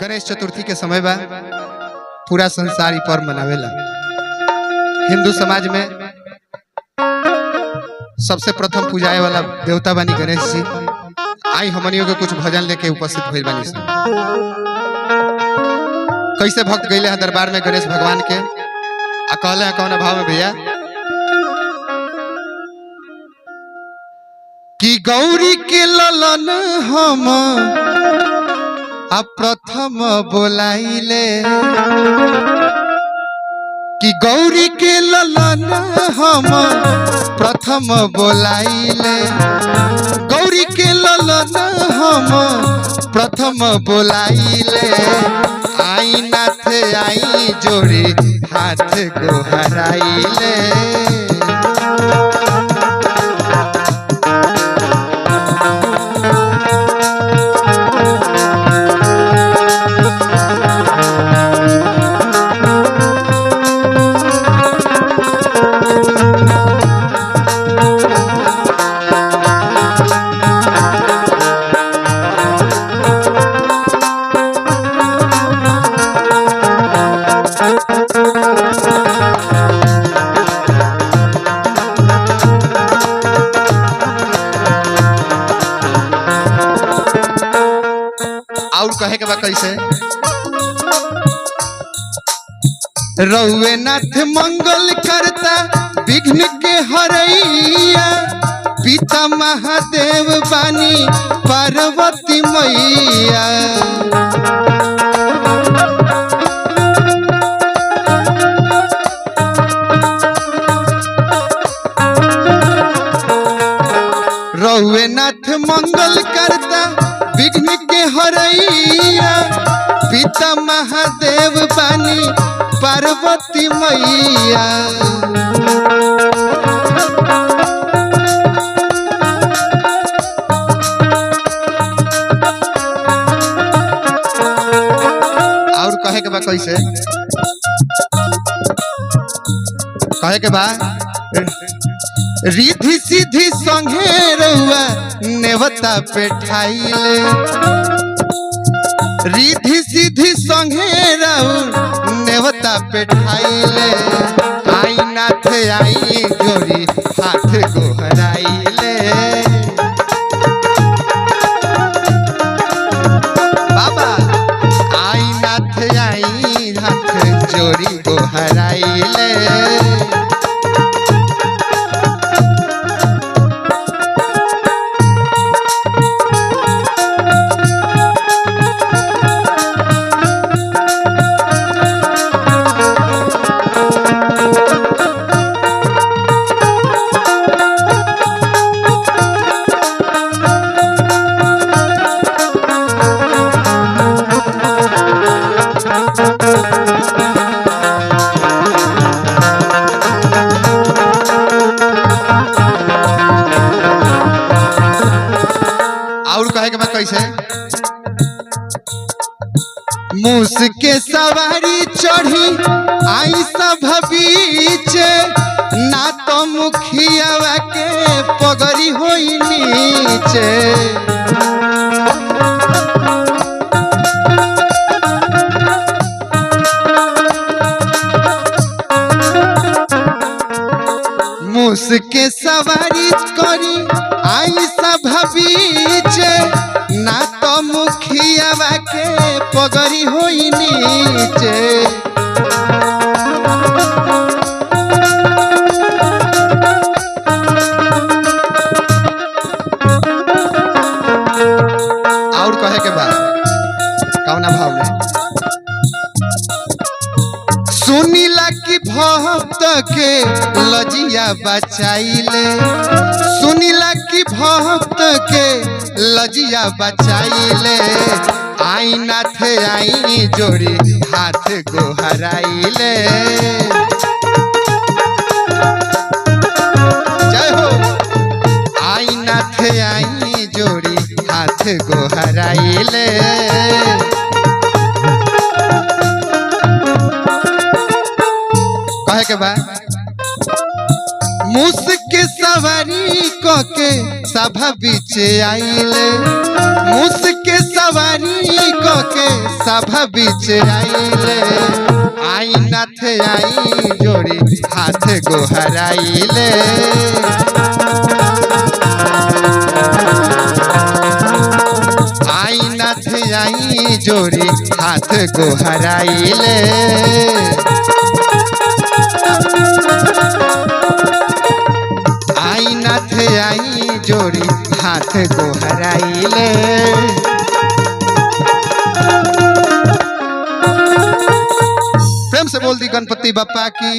गणेश चतुर्थी के समय बा पूरा संसार पर्व मनावेला। हिंदू समाज में सबसे प्रथम पूजाए वाला देवता बानी गणेश जी। आई हमनियों के कुछ भजन लेके उपस्थित भइल बानी सन। कैसे भक्त गईले हैं दरबार में गणेश भगवान के आ कहले हैं कौन भाव में भैया कि गौरी के ललन हम प्रथम बोलाइले कि गौरी के ललन हम प्रथम बोलाइले गौरी के ललन हम प्रथम बोलाइले आई नाथ आई जोड़ी हाथ को हराइले। और कहे के बा कैसे रउए नाथ मंगल करता विघ्न के हरैया पिता महादेव बानी पार्वती मैया। रउए नाथ मंगल करता विघ्न के हरैया पिता महादेव बानी पार्वती मैया। और कहे के बा कैसे कहे के बा रिधि सिद्धि संगे रउआ नेवता पे ठाइले रिधि सिद्धि संगे रउ नेवता पे ठाइले आई नाथ आई जोड़ी हाथ को हराइले। बाबा आई नाथ आई हाथ जोड़ी को हराइले। और कहे के बाद कैसे मूस के सवारी चढ़ी आई सब बीच ना तो मुखिया के पगड़ी होई नीचे। मूस के सवारी करी आई सब बीच ना तो मुखिया के पगड़ी होई नीचे। और कहे के बाद कौना भाव में सुनीला की भक्त के लजिया बचाइले सुनीला की भक्त के लजिया बचाइले आई नाथ आई जोड़ी हाथ को हराइले। जय हो आई नाथ आई जोड़ी हाथ को हराइले। कहे के बा मूस के सवारी को के सभा बीच आइले मूस के सवारी को के सभा बीच आइले आई नाथ आई जोड़ी हाथ गोहराइले आई नाथ आई जोड़ी हाथ गोहराइले आई नाथ आई जोड़ी हाथ गोहराइले प्रेम से बोल दी गणपति बप्पा की।